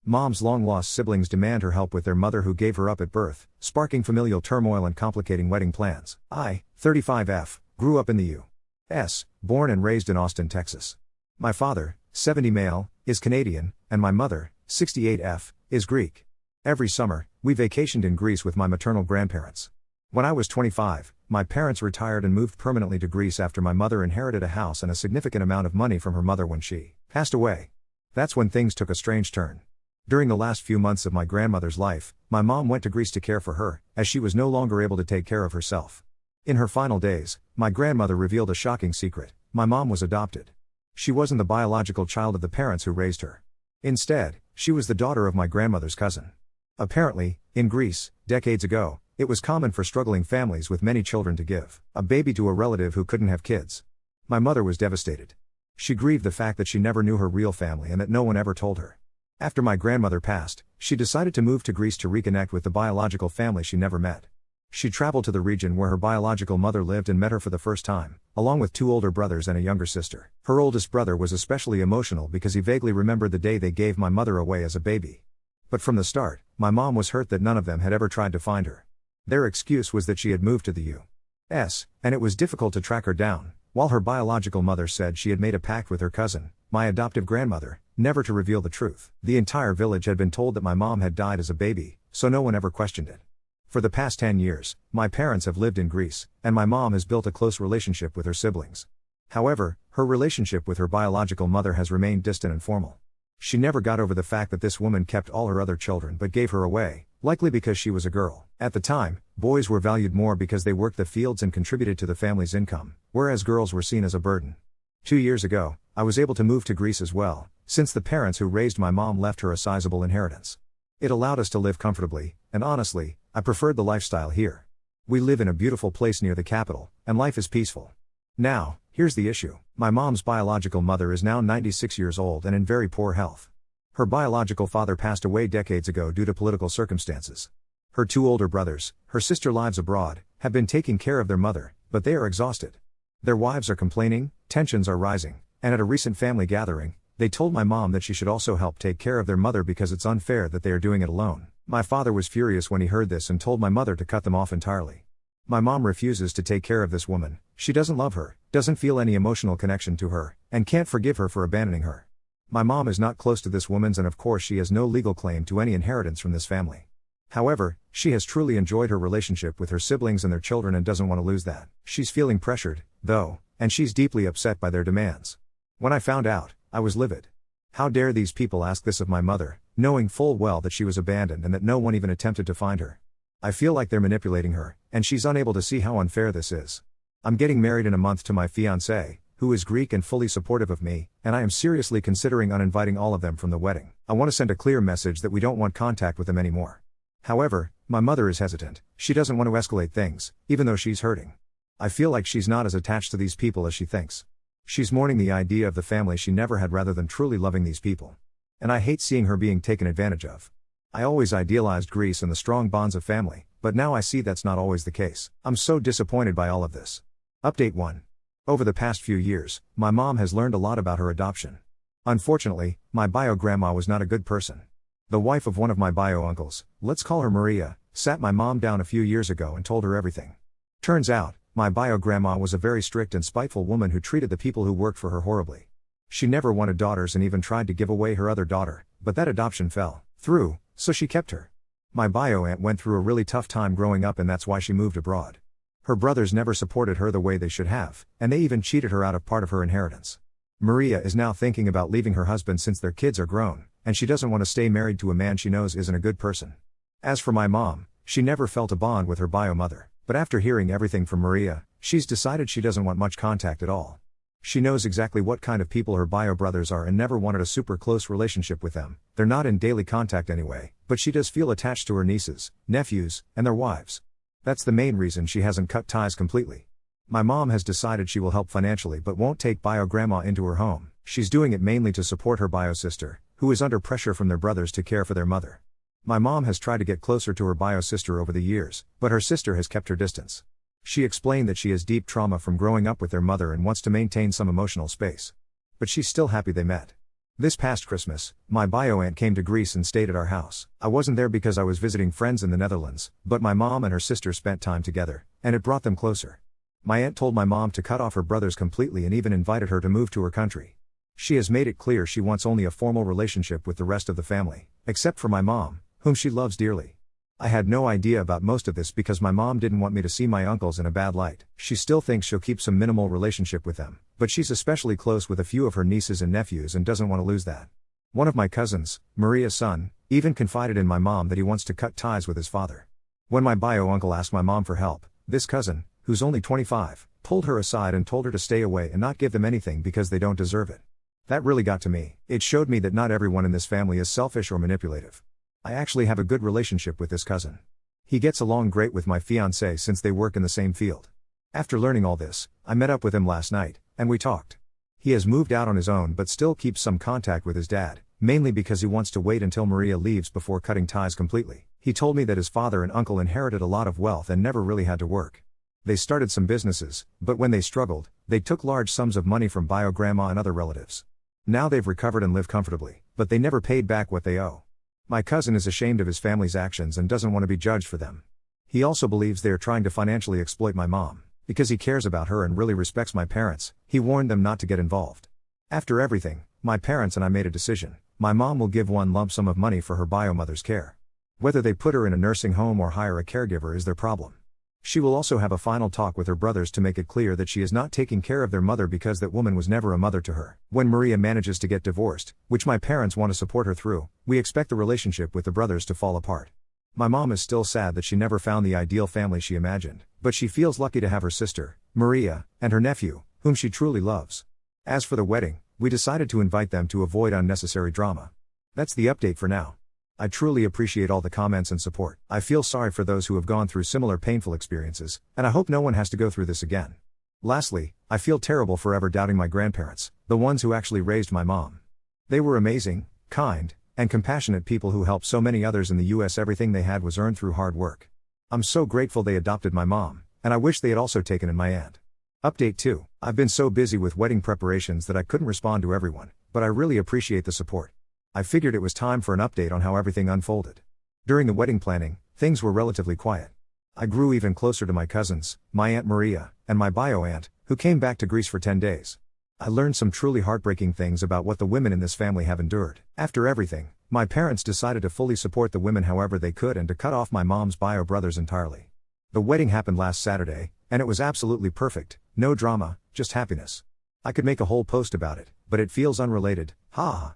Mom's long-lost siblings demand her help with their mother who gave her up at birth, sparking familial turmoil and complicating wedding plans. I, 35F, grew up in the U.S., born and raised in Austin, Texas. My father, 70 male, is Canadian, and my mother, 68F, is Greek. Every summer, we vacationed in Greece with my maternal grandparents. When I was 25, my parents retired and moved permanently to Greece after my mother inherited a house and a significant amount of money from her mother when she passed away. That's when things took a strange turn. During the last few months of my grandmother's life, my mom went to Greece to care for her, as she was no longer able to take care of herself. In her final days, my grandmother revealed a shocking secret: my mom was adopted. She wasn't the biological child of the parents who raised her. Instead, she was the daughter of my grandmother's cousin. Apparently, in Greece, decades ago, it was common for struggling families with many children to give a baby to a relative who couldn't have kids. My mother was devastated. She grieved the fact that she never knew her real family and that no one ever told her. After my grandmother passed, she decided to move to Greece to reconnect with the biological family she never met. She traveled to the region where her biological mother lived and met her for the first time, along with 2 older brothers and a younger sister. Her oldest brother was especially emotional because he vaguely remembered the day they gave my mother away as a baby. But from the start, my mom was hurt that none of them had ever tried to find her. Their excuse was that she had moved to the U.S., and it was difficult to track her down, while her biological mother said she had made a pact with her cousin, my adoptive grandmother, never to reveal the truth. The entire village had been told that my mom had died as a baby, so no one ever questioned it. For the past 10 years, my parents have lived in Greece, and my mom has built a close relationship with her siblings. However, her relationship with her biological mother has remained distant and formal. She never got over the fact that this woman kept all her other children but gave her away, likely because she was a girl. At the time, boys were valued more because they worked the fields and contributed to the family's income, whereas girls were seen as a burden. 2 years ago, I was able to move to Greece as well, since the parents who raised my mom left her a sizable inheritance. It allowed us to live comfortably, and honestly, I preferred the lifestyle here. We live in a beautiful place near the capital, and life is peaceful. Now, here's the issue. My mom's biological mother is now 96 years old and in very poor health. Her biological father passed away decades ago due to political circumstances. Her 2 older brothers, her sister lives abroad, have been taking care of their mother, but they are exhausted. Their wives are complaining, tensions are rising, and at a recent family gathering, they told my mom that she should also help take care of their mother because it's unfair that they are doing it alone. My father was furious when he heard this and told my mother to cut them off entirely. My mom refuses to take care of this woman. She doesn't love her, doesn't feel any emotional connection to her, and can't forgive her for abandoning her. My mom is not close to this woman's and of course she has no legal claim to any inheritance from this family. However, she has truly enjoyed her relationship with her siblings and their children and doesn't want to lose that. She's feeling pressured, though, and she's deeply upset by their demands. When I found out, I was livid. How dare these people ask this of my mother, knowing full well that she was abandoned and that no one even attempted to find her. I feel like they're manipulating her, and she's unable to see how unfair this is. I'm getting married in a month to my fiancé, who is Greek and fully supportive of me, and I am seriously considering uninviting all of them from the wedding. I want to send a clear message that we don't want contact with them anymore. However, my mother is hesitant. She doesn't want to escalate things, even though she's hurting. I feel like she's not as attached to these people as she thinks. She's mourning the idea of the family she never had rather than truly loving these people. And I hate seeing her being taken advantage of. I always idealized Greece and the strong bonds of family, but now I see that's not always the case. I'm so disappointed by all of this. Update 1. Over the past few years, my mom has learned a lot about her adoption. Unfortunately, my bio-grandma was not a good person. The wife of one of my bio-uncles, let's call her Maria, sat my mom down a few years ago and told her everything. Turns out, my bio-grandma was a very strict and spiteful woman who treated the people who worked for her horribly. She never wanted daughters and even tried to give away her other daughter, but that adoption fell through, so she kept her. My bio-aunt went through a really tough time growing up and that's why she moved abroad. Her brothers never supported her the way they should have, and they even cheated her out of part of her inheritance. Maria is now thinking about leaving her husband since their kids are grown, and she doesn't want to stay married to a man she knows isn't a good person. As for my mom, she never felt a bond with her bio-mother, but after hearing everything from Maria, she's decided she doesn't want much contact at all. She knows exactly what kind of people her bio-brothers are and never wanted a super close relationship with them. They're not in daily contact anyway, but she does feel attached to her nieces, nephews, and their wives. That's the main reason she hasn't cut ties completely. My mom has decided she will help financially but won't take bio-grandma into her home. She's doing it mainly to support her bio-sister, who is under pressure from their brothers to care for their mother. My mom has tried to get closer to her bio-sister over the years, but her sister has kept her distance. She explained that she has deep trauma from growing up with their mother and wants to maintain some emotional space. But she's still happy they met. This past Christmas, my bio-aunt came to Greece and stayed at our house. I wasn't there because I was visiting friends in the Netherlands, but my mom and her sister spent time together, and it brought them closer. My aunt told my mom to cut off her brothers completely and even invited her to move to her country. She has made it clear she wants only a formal relationship with the rest of the family, except for my mom, whom she loves dearly. I had no idea about most of this because my mom didn't want me to see my uncles in a bad light. She still thinks she'll keep some minimal relationship with them, but she's especially close with a few of her nieces and nephews and doesn't want to lose that. One of my cousins, Maria's son, even confided in my mom that he wants to cut ties with his father. When my bio-uncle asked my mom for help, this cousin, who's only 25, pulled her aside and told her to stay away and not give them anything because they don't deserve it. That really got to me. It showed me that not everyone in this family is selfish or manipulative. I actually have a good relationship with this cousin. He gets along great with my fiancée since they work in the same field. After learning all this, I met up with him last night, and we talked. He has moved out on his own but still keeps some contact with his dad, mainly because he wants to wait until Maria leaves before cutting ties completely. He told me that his father and uncle inherited a lot of wealth and never really had to work. They started some businesses, but when they struggled, they took large sums of money from bio-grandma and other relatives. Now they've recovered and live comfortably, but they never paid back what they owe. My cousin is ashamed of his family's actions and doesn't want to be judged for them. He also believes they are trying to financially exploit my mom. Because he cares about her and really respects my parents, he warned them not to get involved. After everything, my parents and I made a decision. My mom will give one lump sum of money for her bio-mother's care. Whether they put her in a nursing home or hire a caregiver is their problem. She will also have a final talk with her brothers to make it clear that she is not taking care of their mother because that woman was never a mother to her. When Maria manages to get divorced, which my parents want to support her through, we expect the relationship with the brothers to fall apart. My mom is still sad that she never found the ideal family she imagined, but she feels lucky to have her sister, Maria, and her nephew, whom she truly loves. As for the wedding, we decided to invite them to avoid unnecessary drama. That's the update for now. I truly appreciate all the comments and support. I feel sorry for those who have gone through similar painful experiences, and I hope no one has to go through this again. Lastly, I feel terrible for ever doubting my grandparents, the ones who actually raised my mom. They were amazing, kind, and compassionate people who helped so many others in the US. Everything they had was earned through hard work. I'm so grateful they adopted my mom, and I wish they had also taken in my aunt. Update 2. I've been so busy with wedding preparations that I couldn't respond to everyone, but I really appreciate the support. I figured it was time for an update on how everything unfolded. During the wedding planning, things were relatively quiet. I grew even closer to my cousins, my Aunt Maria, and my bio-aunt, who came back to Greece for 10 days. I learned some truly heartbreaking things about what the women in this family have endured. After everything, my parents decided to fully support the women however they could and to cut off my mom's bio brothers entirely. The wedding happened last Saturday, and it was absolutely perfect, no drama, just happiness. I could make a whole post about it, but it feels unrelated, haha.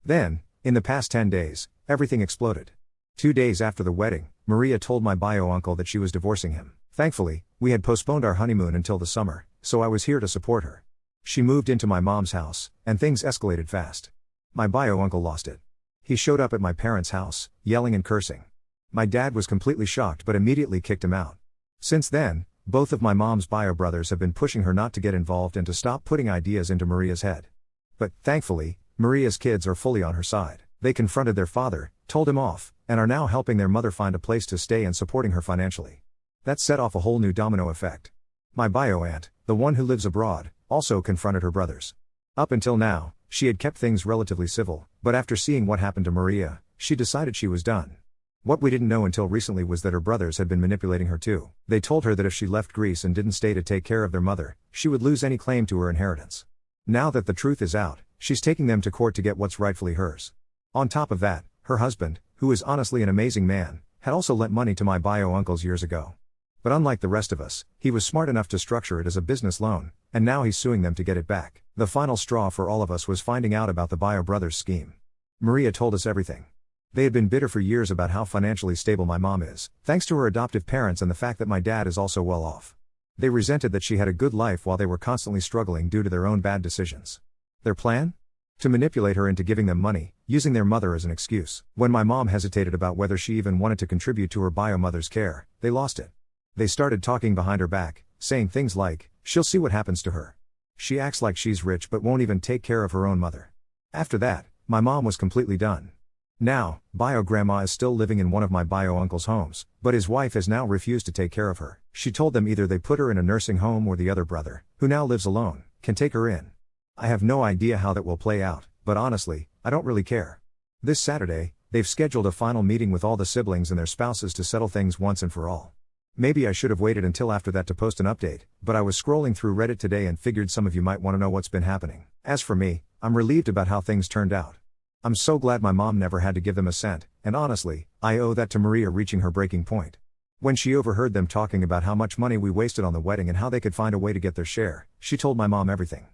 Then, in the past 10 days, everything exploded. 2 days after the wedding, Maria told my bio-uncle that she was divorcing him. Thankfully, we had postponed our honeymoon until the summer, so I was here to support her. She moved into my mom's house, and things escalated fast. My bio-uncle lost it. He showed up at my parents' house, yelling and cursing. My dad was completely shocked but immediately kicked him out. Since then, both of my mom's bio brothers have been pushing her not to get involved and to stop putting ideas into Maria's head. But, thankfully, Maria's kids are fully on her side. They confronted their father, told him off, and are now helping their mother find a place to stay and supporting her financially. That set off a whole new domino effect. My bio-aunt, the one who lives abroad, also confronted her brothers. Up until now, she had kept things relatively civil, but after seeing what happened to Maria, she decided she was done. What we didn't know until recently was that her brothers had been manipulating her too. They told her that if she left Greece and didn't stay to take care of their mother, she would lose any claim to her inheritance. Now that the truth is out, she's taking them to court to get what's rightfully hers. On top of that, her husband, who is honestly an amazing man, had also lent money to my bio-uncles years ago. But unlike the rest of us, he was smart enough to structure it as a business loan, and now he's suing them to get it back. The final straw for all of us was finding out about the bio brothers scheme. Maria told us everything. They had been bitter for years about how financially stable my mom is, thanks to her adoptive parents and the fact that my dad is also well off. They resented that she had a good life while they were constantly struggling due to their own bad decisions. Their plan? To manipulate her into giving them money, using their mother as an excuse. When my mom hesitated about whether she even wanted to contribute to her bio mother's care, they lost it. They started talking behind her back, saying things like, "She'll see what happens to her. She acts like she's rich but won't even take care of her own mother." After that, my mom was completely done. Now, bio-grandma is still living in one of my bio-uncle's homes, but his wife has now refused to take care of her. She told them either they put her in a nursing home or the other brother, who now lives alone, can take her in. I have no idea how that will play out, but honestly, I don't really care. This Saturday, they've scheduled a final meeting with all the siblings and their spouses to settle things once and for all. Maybe I should have waited until after that to post an update, but I was scrolling through Reddit today and figured some of you might want to know what's been happening. As for me, I'm relieved about how things turned out. I'm so glad my mom never had to give them a cent, and honestly, I owe that to Maria reaching her breaking point. When she overheard them talking about how much money we wasted on the wedding and how they could find a way to get their share, she told my mom everything.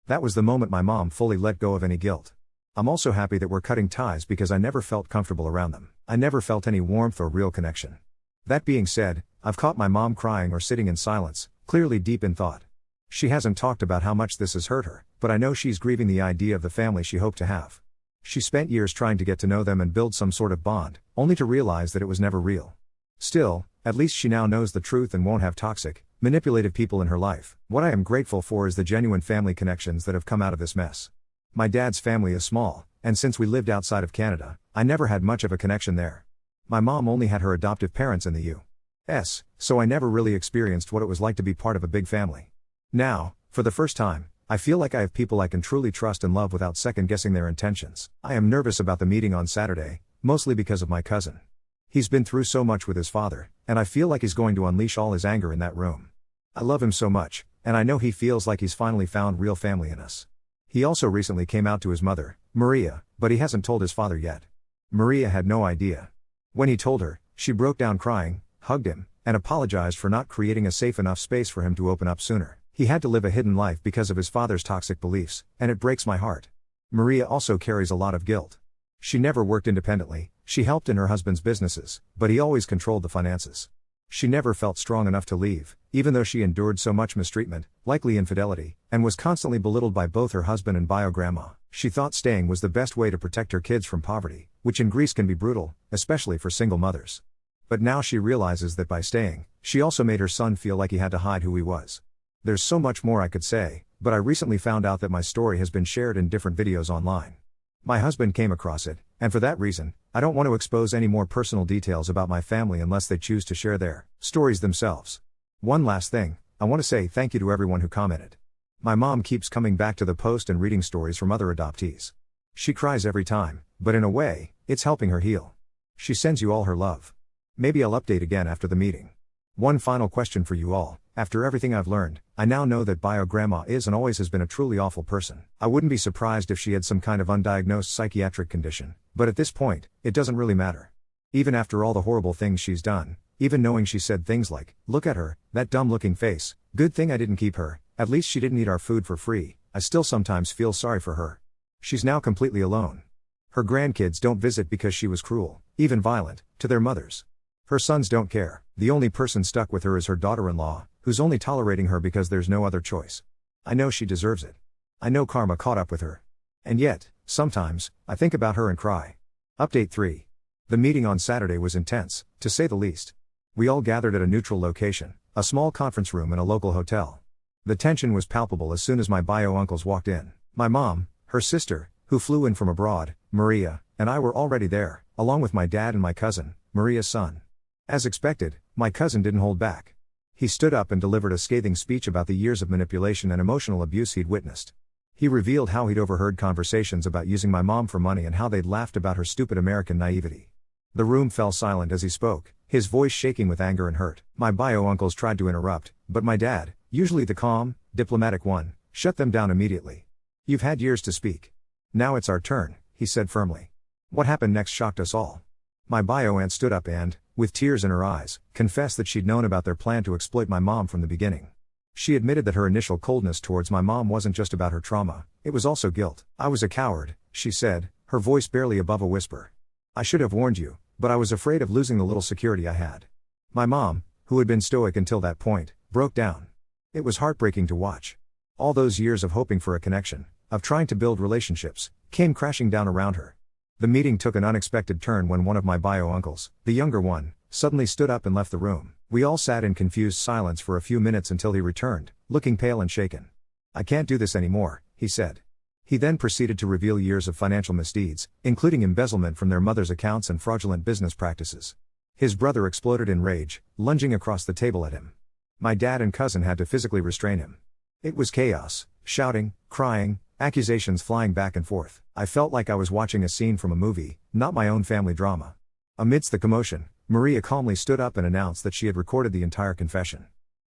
That was the moment my mom fully let go of any guilt. I'm also happy that we're cutting ties because I never felt comfortable around them. I never felt any warmth or real connection. That being said, I've caught my mom crying or sitting in silence, clearly deep in thought. She hasn't talked about how much this has hurt her, but I know she's grieving the idea of the family she hoped to have. She spent years trying to get to know them and build some sort of bond, only to realize that it was never real. Still, at least she now knows the truth and won't have toxic, manipulative people in her life. What I am grateful for is the genuine family connections that have come out of this mess. My dad's family is small, and since we lived outside of Canada, I never had much of a connection there. My mom only had her adoptive parents in the U.S., so I never really experienced what it was like to be part of a big family. Now, for the first time, I feel like I have people I can truly trust and love without second-guessing their intentions. I am nervous about the meeting on Saturday, mostly because of my cousin. He's been through so much with his father, and I feel like he's going to unleash all his anger in that room. I love him so much, and I know he feels like he's finally found real family in us. He also recently came out to his mother, Maria, but he hasn't told his father yet. Maria had no idea. When he told her, she broke down crying, hugged him, and apologized for not creating a safe enough space for him to open up sooner. He had to live a hidden life because of his father's toxic beliefs, and it breaks my heart. Maria also carries a lot of guilt. She never worked independently, she helped in her husband's businesses, but he always controlled the finances. She never felt strong enough to leave, even though she endured so much mistreatment, likely infidelity, and was constantly belittled by both her husband and bio-grandma. She thought staying was the best way to protect her kids from poverty, which in Greece can be brutal, especially for single mothers. But now she realizes that by staying, she also made her son feel like he had to hide who he was. There's so much more I could say, but I recently found out that my story has been shared in different videos online. My husband came across it, and for that reason, I don't want to expose any more personal details about my family unless they choose to share their stories themselves. One last thing, I want to say thank you to everyone who commented. My mom keeps coming back to the post and reading stories from other adoptees. She cries every time, but in a way, it's helping her heal. She sends you all her love. Maybe I'll update again after the meeting. One final question for you all. After everything I've learned, I now know that bio-grandma is and always has been a truly awful person. I wouldn't be surprised if she had some kind of undiagnosed psychiatric condition, but at this point, it doesn't really matter. Even after all the horrible things she's done, even knowing she said things like, "Look at her, that dumb-looking face, good thing I didn't keep her, at least she didn't eat our food for free," I still sometimes feel sorry for her. She's now completely alone. Her grandkids don't visit because she was cruel, even violent, to their mothers. Her sons don't care. The only person stuck with her is her daughter-in-law, who's only tolerating her because there's no other choice. I know she deserves it. I know karma caught up with her. And yet, sometimes, I think about her and cry. Update 3. The meeting on Saturday was intense, to say the least. We all gathered at a neutral location, a small conference room in a local hotel. The tension was palpable as soon as my bio-uncles walked in. My mom, her sister, who flew in from abroad, Maria, and I were already there, along with my dad and my cousin, Maria's son. As expected, my cousin didn't hold back. He stood up and delivered a scathing speech about the years of manipulation and emotional abuse he'd witnessed. He revealed how he'd overheard conversations about using my mom for money and how they'd laughed about her stupid American naivety. The room fell silent as he spoke, his voice shaking with anger and hurt. My bio-uncles tried to interrupt, but my dad, usually the calm, diplomatic one, shut them down immediately. "You've had years to speak. Now it's our turn," he said firmly. What happened next shocked us all. My bio-aunt stood up and, with tears in her eyes, confessed that she'd known about their plan to exploit my mom from the beginning. She admitted that her initial coldness towards my mom wasn't just about her trauma, it was also guilt. "I was a coward," she said, her voice barely above a whisper. "I should have warned you, but I was afraid of losing the little security I had." My mom, who had been stoic until that point, broke down. It was heartbreaking to watch. All those years of hoping for a connection, of trying to build relationships, came crashing down around her. The meeting took an unexpected turn when one of my bio-uncles, the younger one, suddenly stood up and left the room. We all sat in confused silence for a few minutes until he returned, looking pale and shaken. "I can't do this anymore," he said. He then proceeded to reveal years of financial misdeeds, including embezzlement from their mother's accounts and fraudulent business practices. His brother exploded in rage, lunging across the table at him. My dad and cousin had to physically restrain him. It was chaos, shouting, crying, accusations flying back and forth. I felt like I was watching a scene from a movie, not my own family drama. Amidst the commotion, Maria calmly stood up and announced that she had recorded the entire confession.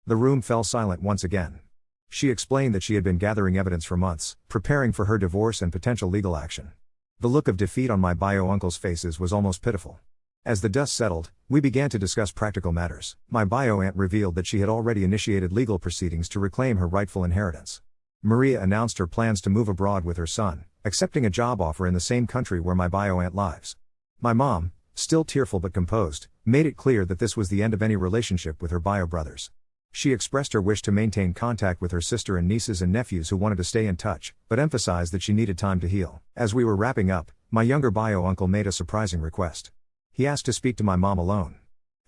The room fell silent once again. She explained that she had been gathering evidence for months, preparing for her divorce and potential legal action. The look of defeat on my bio-uncle's faces was almost pitiful. As the dust settled, we began to discuss practical matters. My bio-aunt revealed that she had already initiated legal proceedings to reclaim her rightful inheritance. Maria announced her plans to move abroad with her son, accepting a job offer in the same country where my bio-aunt lives. My mom, still tearful but composed, made it clear that this was the end of any relationship with her bio-brothers. She expressed her wish to maintain contact with her sister and nieces and nephews who wanted to stay in touch, but emphasized that she needed time to heal. As we were wrapping up, my younger bio-uncle made a surprising request. He asked to speak to my mom alone.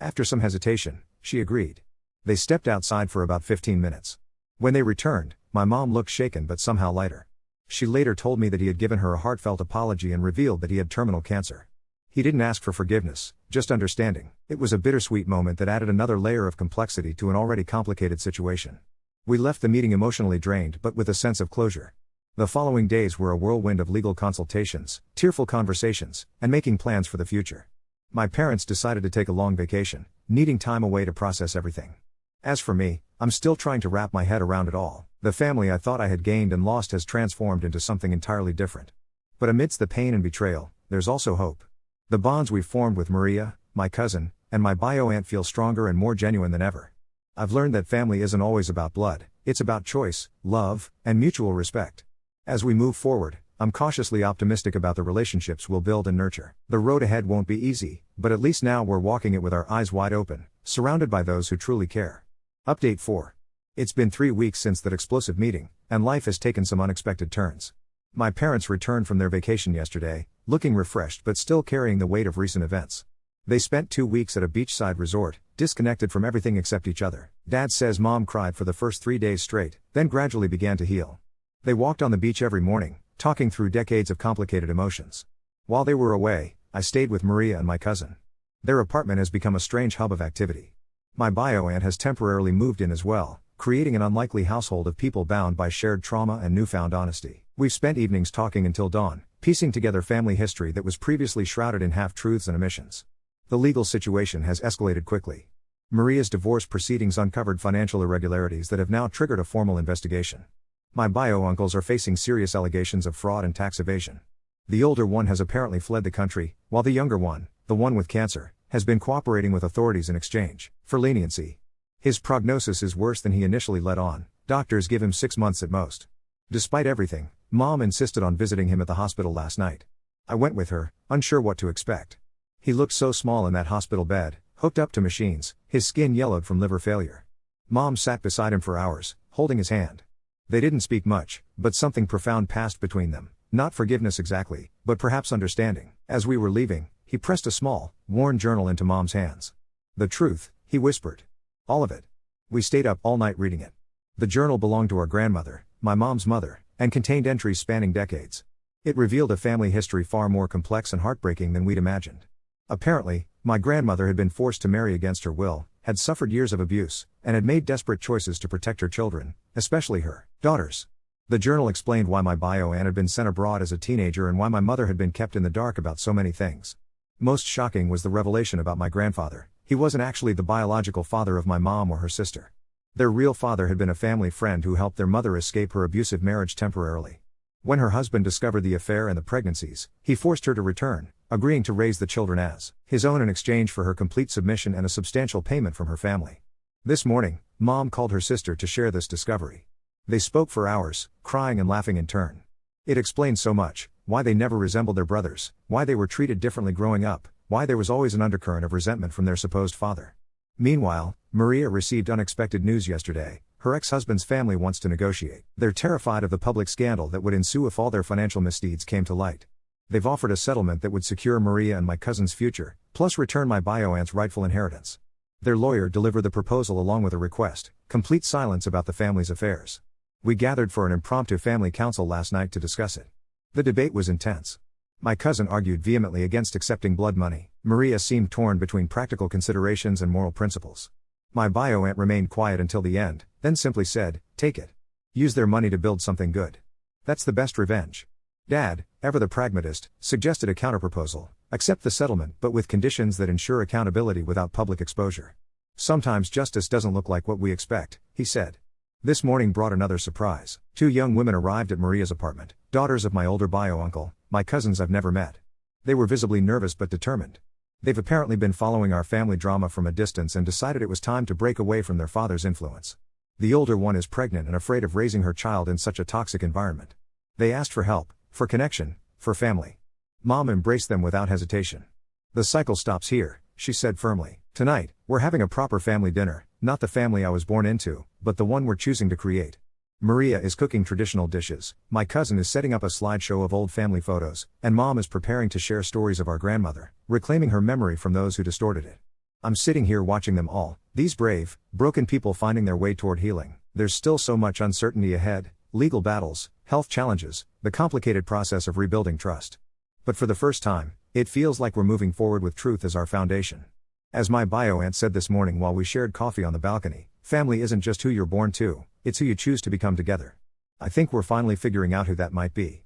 After some hesitation, she agreed. They stepped outside for about 15 minutes. When they returned, my mom looked shaken but somehow lighter. She later told me that he had given her a heartfelt apology and revealed that he had terminal cancer. He didn't ask for forgiveness, just understanding. It was a bittersweet moment that added another layer of complexity to an already complicated situation. We left the meeting emotionally drained but with a sense of closure. The following days were a whirlwind of legal consultations, tearful conversations, and making plans for the future. My parents decided to take a long vacation, needing time away to process everything. As for me, I'm still trying to wrap my head around it all. The family I thought I had gained and lost has transformed into something entirely different. But amidst the pain and betrayal, there's also hope. The bonds we've formed with Maria, my cousin, and my bio-aunt feel stronger and more genuine than ever. I've learned that family isn't always about blood, it's about choice, love, and mutual respect. As we move forward, I'm cautiously optimistic about the relationships we'll build and nurture. The road ahead won't be easy, but at least now we're walking it with our eyes wide open, surrounded by those who truly care. Update 4. It's been 3 weeks since that explosive meeting, and life has taken some unexpected turns. My parents returned from their vacation yesterday, looking refreshed but still carrying the weight of recent events. They spent 2 weeks at a beachside resort, disconnected from everything except each other. Dad says Mom cried for the first 3 days straight, then gradually began to heal. They walked on the beach every morning, talking through decades of complicated emotions. While they were away, I stayed with Maria and my cousin. Their apartment has become a strange hub of activity. My bio-aunt has temporarily moved in as well, creating an unlikely household of people bound by shared trauma and newfound honesty. We've spent evenings talking until dawn, piecing together family history that was previously shrouded in half-truths and omissions. The legal situation has escalated quickly. Maria's divorce proceedings uncovered financial irregularities that have now triggered a formal investigation. My bio-uncles are facing serious allegations of fraud and tax evasion. The older one has apparently fled the country, while the younger one, the one with cancer, has been cooperating with authorities in exchange for leniency. His prognosis is worse than he initially let on. Doctors give him 6 months at most. Despite everything, Mom insisted on visiting him at the hospital last night. I went with her, unsure what to expect. He looked so small in that hospital bed, hooked up to machines, his skin yellowed from liver failure. Mom sat beside him for hours, holding his hand. They didn't speak much, but something profound passed between them. Not forgiveness exactly, but perhaps understanding. As we were leaving, he pressed a small, worn journal into Mom's hands. "The truth," he whispered. "All of it." We stayed up all night reading it. The journal belonged to our grandmother, my mom's mother, and contained entries spanning decades. It revealed a family history far more complex and heartbreaking than we'd imagined. Apparently, my grandmother had been forced to marry against her will, had suffered years of abuse, and had made desperate choices to protect her children, especially her daughters. The journal explained why my bio-aunt had been sent abroad as a teenager and why my mother had been kept in the dark about so many things. Most shocking was the revelation about my grandfather. He wasn't actually the biological father of my mom or her sister. Their real father had been a family friend who helped their mother escape her abusive marriage temporarily. When her husband discovered the affair and the pregnancies, he forced her to return, agreeing to raise the children as his own in exchange for her complete submission and a substantial payment from her family. This morning, Mom called her sister to share this discovery. They spoke for hours, crying and laughing in turn. It explained so much: why they never resembled their brothers, why they were treated differently growing up, why there was always an undercurrent of resentment from their supposed father. Meanwhile, Maria received unexpected news yesterday. Her ex-husband's family wants to negotiate. They're terrified of the public scandal that would ensue if all their financial misdeeds came to light. They've offered a settlement that would secure Maria and my cousin's future, plus return my bio-aunt's rightful inheritance. Their lawyer delivered the proposal along with a request: complete silence about the family's affairs. We gathered for an impromptu family council last night to discuss it. The debate was intense. My cousin argued vehemently against accepting blood money. Maria seemed torn between practical considerations and moral principles. My bio-aunt remained quiet until the end, then simply said, "Take it. Use their money to build something good." That's the best revenge. Dad, ever the pragmatist, suggested a counterproposal: accept the settlement but with conditions that ensure accountability without public exposure. Sometimes justice doesn't look like what we expect, he said. This morning brought another surprise. 2 young women arrived at Maria's apartment, daughters of my older bio-uncle, my cousins I've never met. They were visibly nervous but determined. They've apparently been following our family drama from a distance and decided it was time to break away from their father's influence. The older one is pregnant and afraid of raising her child in such a toxic environment. They asked for help, for connection, for family. Mom embraced them without hesitation. The cycle stops here, she said firmly. Tonight, we're having a proper family dinner, not the family I was born into, but the one we're choosing to create. Maria is cooking traditional dishes, my cousin is setting up a slideshow of old family photos, and Mom is preparing to share stories of our grandmother, reclaiming her memory from those who distorted it. I'm sitting here watching them all, these brave, broken people finding their way toward healing. There's still so much uncertainty ahead: legal battles, health challenges, the complicated process of rebuilding trust. But for the first time, it feels like we're moving forward with truth as our foundation. As my bio-aunt said this morning while we shared coffee on the balcony, family isn't just who you're born to, it's who you choose to become together. I think we're finally figuring out who that might be.